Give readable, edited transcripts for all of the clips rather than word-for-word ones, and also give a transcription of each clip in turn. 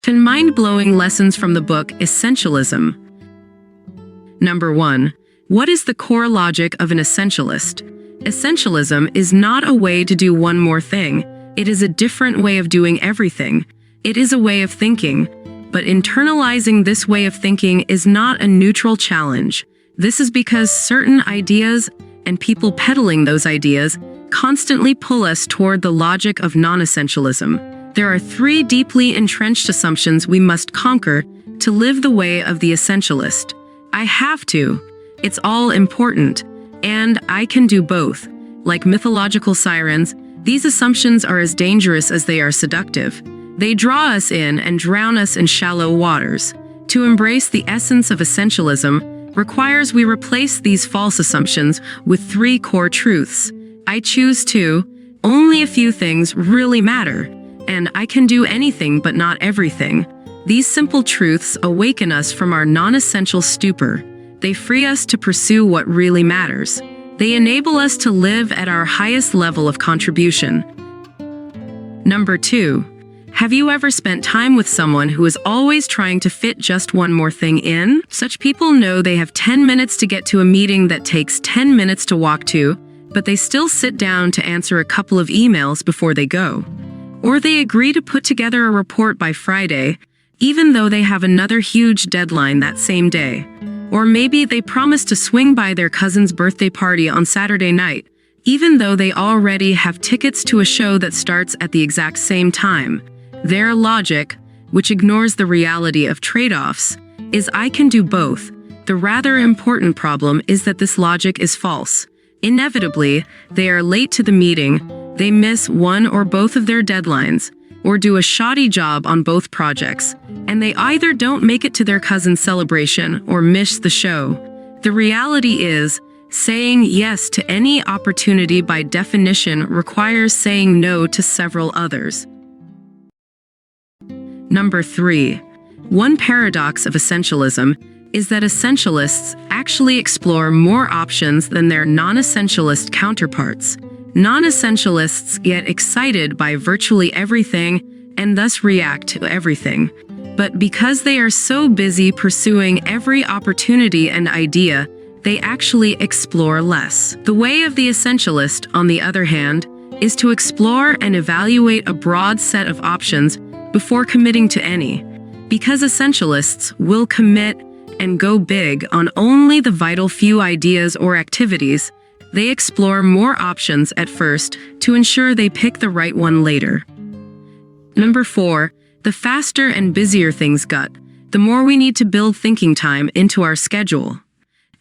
10 mind-blowing lessons from the book Essentialism. Number 1. What is the core logic of an essentialist? Essentialism is not a way to do one more thing. It is a different way of doing everything. It is a way of thinking. But internalizing this way of thinking is not a neutral challenge. This is because certain ideas and people peddling those ideas constantly pull us toward the logic of non-essentialism. There are 3 deeply entrenched assumptions we must conquer to live the way of the essentialist. I have to. It's all important. And I can do both. Like mythological sirens, these assumptions are as dangerous as they are seductive. They draw us in and drown us in shallow waters. To embrace the essence of essentialism requires we replace these false assumptions with 3 core truths. I choose to, only a few things really matter, and I can do anything but not everything. These simple truths awaken us from our non-essential stupor. They free us to pursue what really matters. They enable us to live at our highest level of contribution. Number 2. Have you ever spent time with someone who is always trying to fit just one more thing in? Such people know they have 10 minutes to get to a meeting that takes 10 minutes to walk to, but they still sit down to answer a couple of emails before they go. Or they agree to put together a report by Friday, even though they have another huge deadline that same day. Or maybe they promise to swing by their cousin's birthday party on Saturday night, even though they already have tickets to a show that starts at the exact same time. Their logic, which ignores the reality of trade-offs, is I can do both. The rather important problem is that this logic is false. Inevitably, they are late to the meeting, they miss one or both of their deadlines, or do a shoddy job on both projects, and they either don't make it to their cousin's celebration or miss the show. The reality is, saying yes to any opportunity by definition requires saying no to several others. Number 3. One paradox of essentialism is that essentialists actually explore more options than their non-essentialist counterparts. Non-essentialists get excited by virtually everything and thus react to everything. But because they are so busy pursuing every opportunity and idea, they actually explore less. The way of the essentialist, on the other hand, is to explore and evaluate a broad set of options before committing to any. Because essentialists will commit and go big on only the vital few ideas or activities, they explore more options at first to ensure they pick the right one later. Number 4. The faster and busier things get, the more we need to build thinking time into our schedule.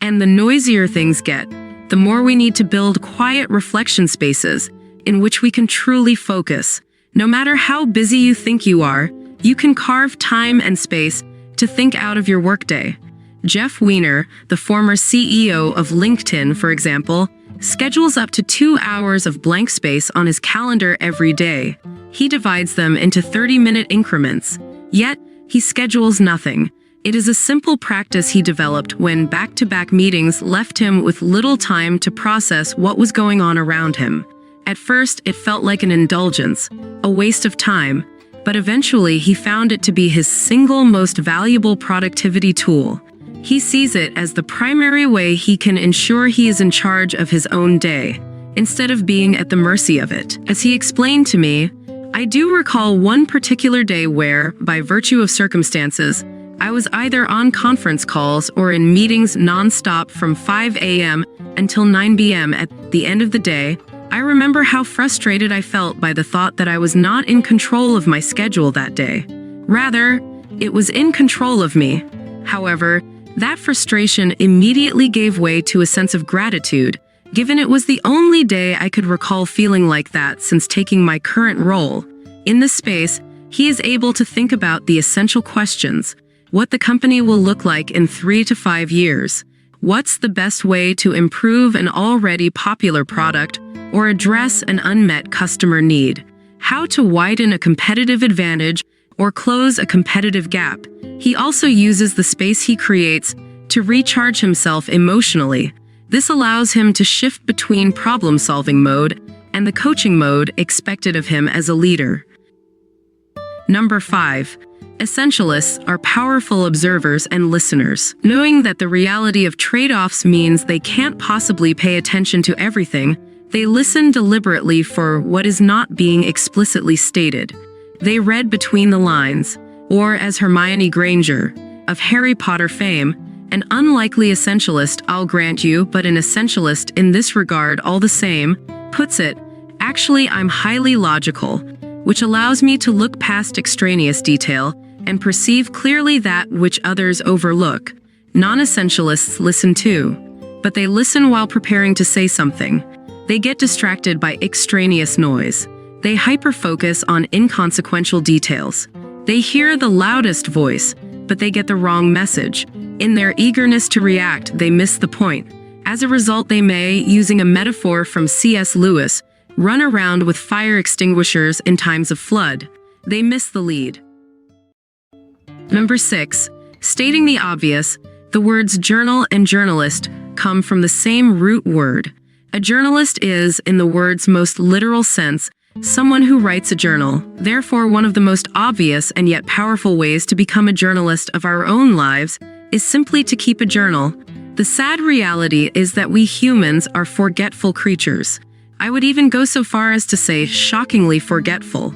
And the noisier things get, the more we need to build quiet reflection spaces in which we can truly focus. No matter how busy you think you are, you can carve time and space to think out of your workday. Jeff Weiner, the former CEO of LinkedIn, for example, schedules up to 2 hours of blank space on his calendar every day. He divides them into 30-minute increments. Yet, he schedules nothing. It is a simple practice he developed when back-to-back meetings left him with little time to process what was going on around him. At first, it felt like an indulgence, a waste of time, but eventually he found it to be his single most valuable productivity tool. He sees it as the primary way he can ensure he is in charge of his own day, instead of being at the mercy of it. As he explained to me, I do recall one particular day where, by virtue of circumstances, I was either on conference calls or in meetings non-stop from 5 a.m. until 9 p.m. At the end of the day, I remember how frustrated I felt by the thought that I was not in control of my schedule that day. Rather, it was in control of me. However, that frustration immediately gave way to a sense of gratitude, given it was the only day I could recall feeling like that since taking my current role. In this space, he is able to think about the essential questions: what the company will look like in 3 to 5 years, what's the best way to improve an already popular product or address an unmet customer need, how to widen a competitive advantage or close a competitive gap. He also uses the space he creates to recharge himself emotionally. This allows him to shift between problem-solving mode and the coaching mode expected of him as a leader. Number 5. Essentialists are powerful observers and listeners. Knowing that the reality of trade-offs means they can't possibly pay attention to everything, they listen deliberately for what is not being explicitly stated. They read between the lines, or as Hermione Granger, of Harry Potter fame, an unlikely essentialist, I'll grant you, but an essentialist in this regard all the same, puts it, actually I'm highly logical, which allows me to look past extraneous detail and perceive clearly that which others overlook. Non-essentialists listen too, but they listen while preparing to say something. They get distracted by extraneous noise. They hyper-focus on inconsequential details. They hear the loudest voice, but they get the wrong message. In their eagerness to react, they miss the point. As a result, they may, using a metaphor from C.S. Lewis, run around with fire extinguishers in times of flood. They miss the lead. Number 6. Stating the obvious, the words journal and journalist come from the same root word. A journalist is, in the word's most literal sense, someone who writes a journal. Therefore, one of the most obvious and yet powerful ways to become a journalist of our own lives is simply to keep a journal. The sad reality is that we humans are forgetful creatures. I would even go so far as to say shockingly forgetful.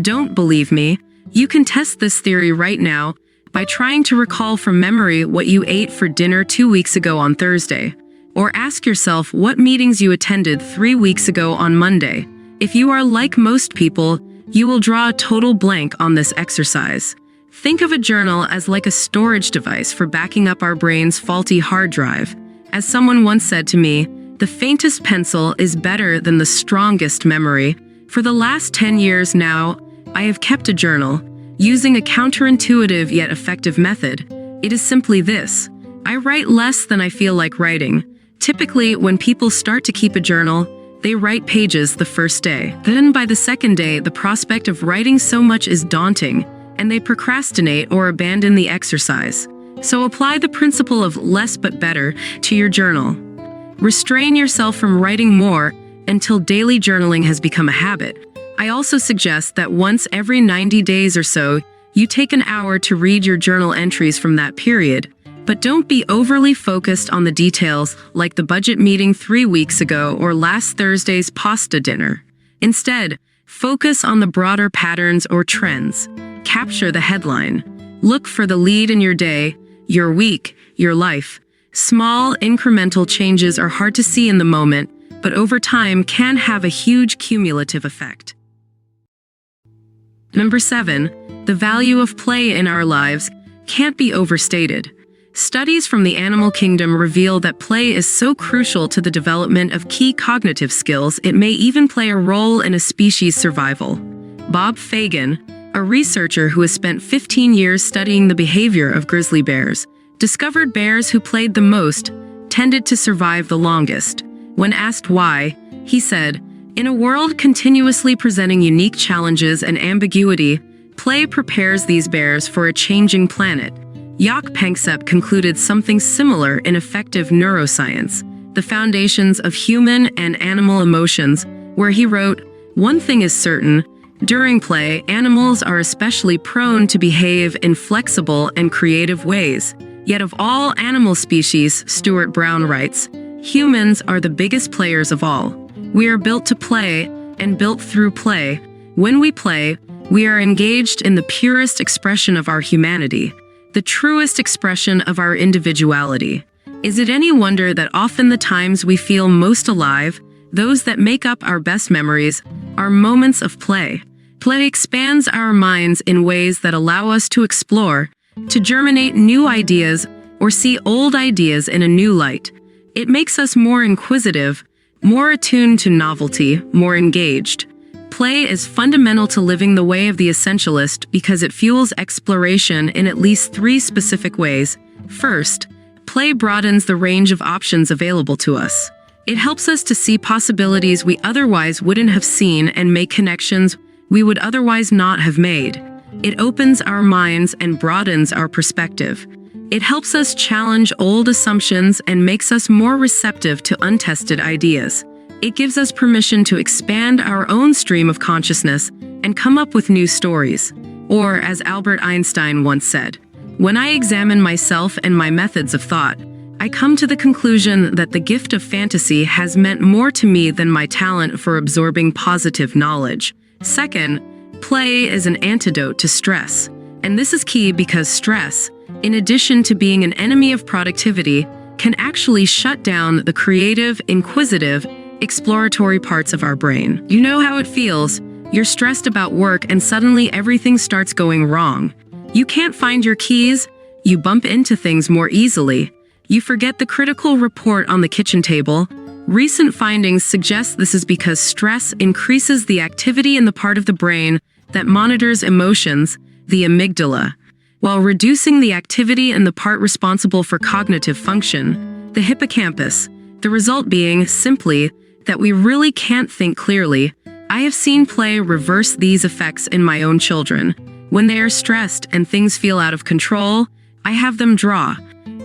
Don't believe me? You can test this theory right now by trying to recall from memory what you ate for dinner 2 weeks ago on Thursday. Or ask yourself what meetings you attended 3 weeks ago on Monday. If you are like most people, you will draw a total blank on this exercise. Think of a journal as like a storage device for backing up our brain's faulty hard drive. As someone once said to me, the faintest pencil is better than the strongest memory. For the last 10 years now, I have kept a journal, using a counterintuitive yet effective method. It is simply this. I write less than I feel like writing. Typically, when people start to keep a journal, they write pages the first day. Then by the second day, the prospect of writing so much is daunting, and they procrastinate or abandon the exercise. So apply the principle of less but better to your journal. Restrain yourself from writing more until daily journaling has become a habit. I also suggest that once every 90 days or so, you take an hour to read your journal entries from that period. But don't be overly focused on the details like the budget meeting 3 weeks ago or last Thursday's pasta dinner. Instead, focus on the broader patterns or trends. Capture the headline. Look for the lead in your day, your week, your life. Small, incremental changes are hard to see in the moment, but over time can have a huge cumulative effect. Number 7. The value of play in our lives can't be overstated. Studies from the animal kingdom reveal that play is so crucial to the development of key cognitive skills it may even play a role in a species' survival. Bob Fagan, a researcher who has spent 15 years studying the behavior of grizzly bears, discovered bears who played the most tended to survive the longest. When asked why, he said, "In a world continuously presenting unique challenges and ambiguity, play prepares these bears for a changing planet." Jaak Panksepp concluded something similar in Effective Neuroscience, the Foundations of Human and Animal Emotions, where he wrote, "One thing is certain, during play, animals are especially prone to behave in flexible and creative ways. Yet of all animal species," Stuart Brown writes, "humans are the biggest players of all. We are built to play and built through play. When we play, we are engaged in the purest expression of our humanity, the truest expression of our individuality. Is it any wonder that often the times we feel most alive, those that make up our best memories, are moments of play? Play expands our minds in ways that allow us to explore, to germinate new ideas, or see old ideas in a new light. It makes us more inquisitive, more attuned to novelty, more engaged. Play is fundamental to living the way of the essentialist because it fuels exploration in at least 3 specific ways. First, play broadens the range of options available to us. It helps us to see possibilities we otherwise wouldn't have seen and make connections we would otherwise not have made. It opens our minds and broadens our perspective. It helps us challenge old assumptions and makes us more receptive to untested ideas. It gives us permission to expand our own stream of consciousness and come up with new stories. Or, as Albert Einstein once said, "When I examine myself and my methods of thought, I come to the conclusion that the gift of fantasy has meant more to me than my talent for absorbing positive knowledge." Second, play is an antidote to stress. And this is key because stress, in addition to being an enemy of productivity, can actually shut down the creative, inquisitive, exploratory parts of our brain. You know how it feels. You're stressed about work and suddenly everything starts going wrong. You can't find your keys. You bump into things more easily. You forget the critical report on the kitchen table. Recent findings suggest this is because stress increases the activity in the part of the brain that monitors emotions, the amygdala, while reducing the activity in the part responsible for cognitive function, the hippocampus, the result being, simply, that we really can't think clearly. I have seen play reverse these effects in my own children. When they are stressed and things feel out of control, I have them draw.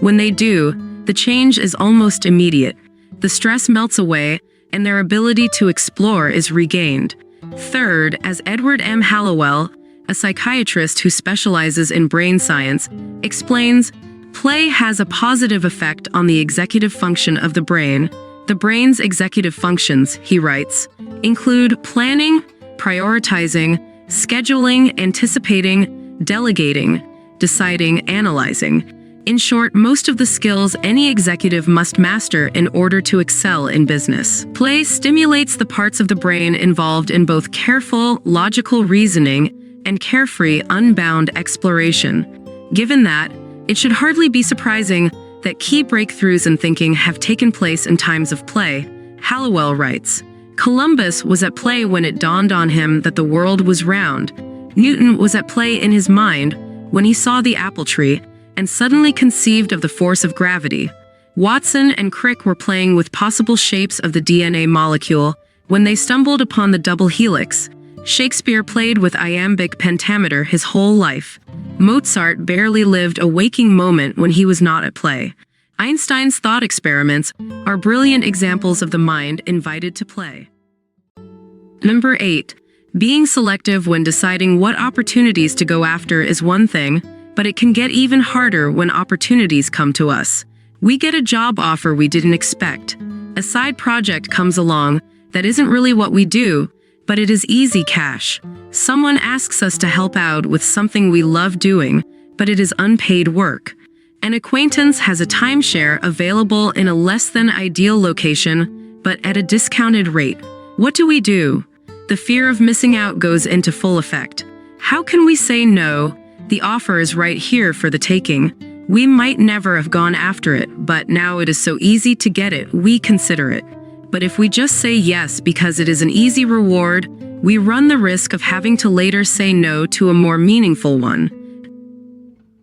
When they do, the change is almost immediate. The stress melts away, and their ability to explore is regained. Third, as Edward M. Hallowell, a psychiatrist who specializes in brain science, explains, play has a positive effect on the executive function of the brain. The brain's executive functions, he writes, include planning, prioritizing, scheduling, anticipating, delegating, deciding, analyzing. In short, most of the skills any executive must master in order to excel in business. Play stimulates the parts of the brain involved in both careful, logical reasoning and carefree, unbound exploration. Given that, it should hardly be surprising that key breakthroughs in thinking have taken place in times of play. Hallowell writes, Columbus was at play when it dawned on him that the world was round. Newton was at play in his mind when he saw the apple tree and suddenly conceived of the force of gravity. Watson and Crick were playing with possible shapes of the DNA molecule when they stumbled upon the double helix. Shakespeare played with iambic pentameter his whole life. Mozart barely lived a waking moment when he was not at play. Einstein's thought experiments are brilliant examples of the mind invited to play. Number 8. Being selective when deciding what opportunities to go after is one thing, but it can get even harder when opportunities come to us. We get a job offer we didn't expect. A side project comes along that isn't really what we do, but it is easy cash. Someone asks us to help out with something we love doing, but it is unpaid work. An acquaintance has a timeshare available in a less than ideal location, but at a discounted rate. What do? The fear of missing out goes into full effect. How can we say no? The offer is right here for the taking. We might never have gone after it, but now it is so easy to get it, we consider it. But if we just say yes because it is an easy reward, we run the risk of having to later say no to a more meaningful one.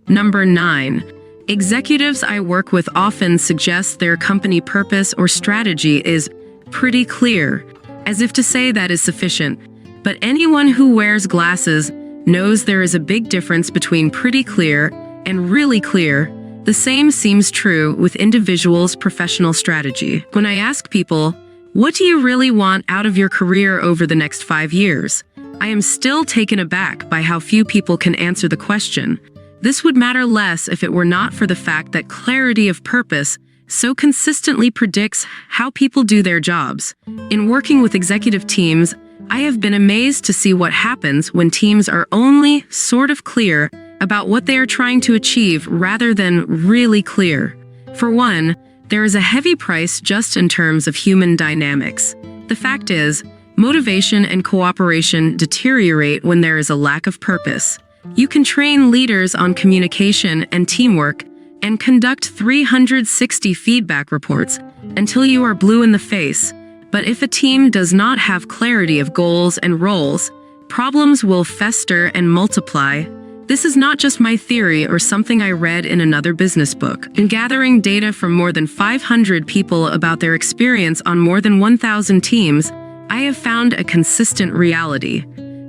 Number 9. Executives I work with often suggest their company purpose or strategy is pretty clear, as if to say that is sufficient. But anyone who wears glasses knows there is a big difference between pretty clear and really clear. The same seems true with individuals' professional strategy. When I ask people, what do you really want out of your career over the next 5 years? I am still taken aback by how few people can answer the question. This would matter less if it were not for the fact that clarity of purpose so consistently predicts how people do their jobs. In working with executive teams, I have been amazed to see what happens when teams are only sort of clear about what they are trying to achieve rather than really clear. For one, there is a heavy price just in terms of human dynamics. The fact is, motivation and cooperation deteriorate when there is a lack of purpose. You can train leaders on communication and teamwork and conduct 360 feedback reports until you are blue in the face. But if a team does not have clarity of goals and roles, problems will fester and multiply. This is not just my theory or something I read in another business book. In gathering data from more than 500 people about their experience on more than 1,000 teams, I have found a consistent reality.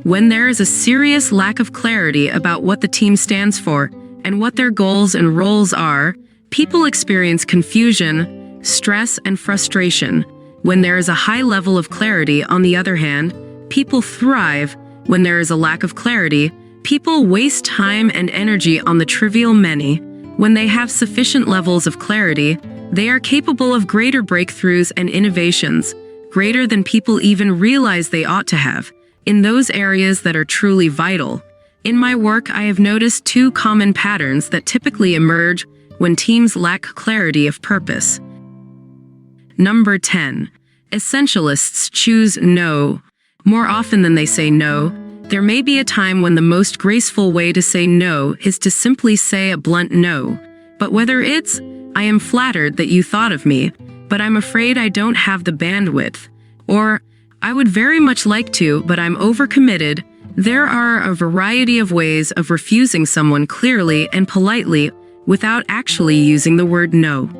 When there is a serious lack of clarity about what the team stands for and what their goals and roles are, people experience confusion, stress, and frustration. When there is a high level of clarity, on the other hand, people thrive. When there is a lack of clarity, People waste time and energy on the trivial many. When they have sufficient levels of clarity, they are capable of greater breakthroughs and innovations, greater than people even realize they ought to have, in those areas that are truly vital. In my work, I have noticed two common patterns that typically emerge when teams lack clarity of purpose. Number 10. Essentialists choose no. More often than they say no, there may be a time when the most graceful way to say no is to simply say a blunt no. But whether it's, "I am flattered that you thought of me, but I'm afraid I don't have the bandwidth," or "I would very much like to, but I'm overcommitted," there are a variety of ways of refusing someone clearly and politely without actually using the word no.